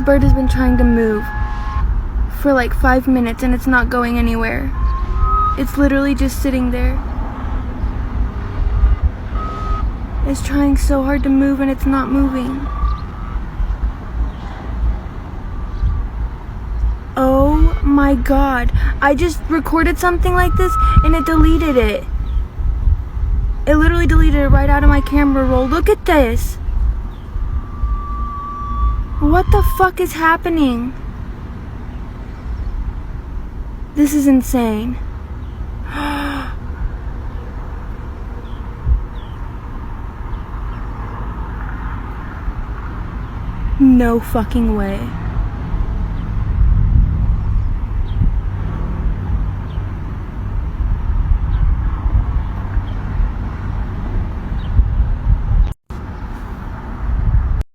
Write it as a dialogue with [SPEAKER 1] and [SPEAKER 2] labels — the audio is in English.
[SPEAKER 1] bird has been trying to move for like 5 minutes and it's not going anywhere. It's literally just sitting there. It's trying so hard to move and it's not moving. Oh my god. I just recorded something like this and it deleted it. It literally deleted it right out of my camera roll. Look at this. What the fuck is happening? This is insane. No fucking way.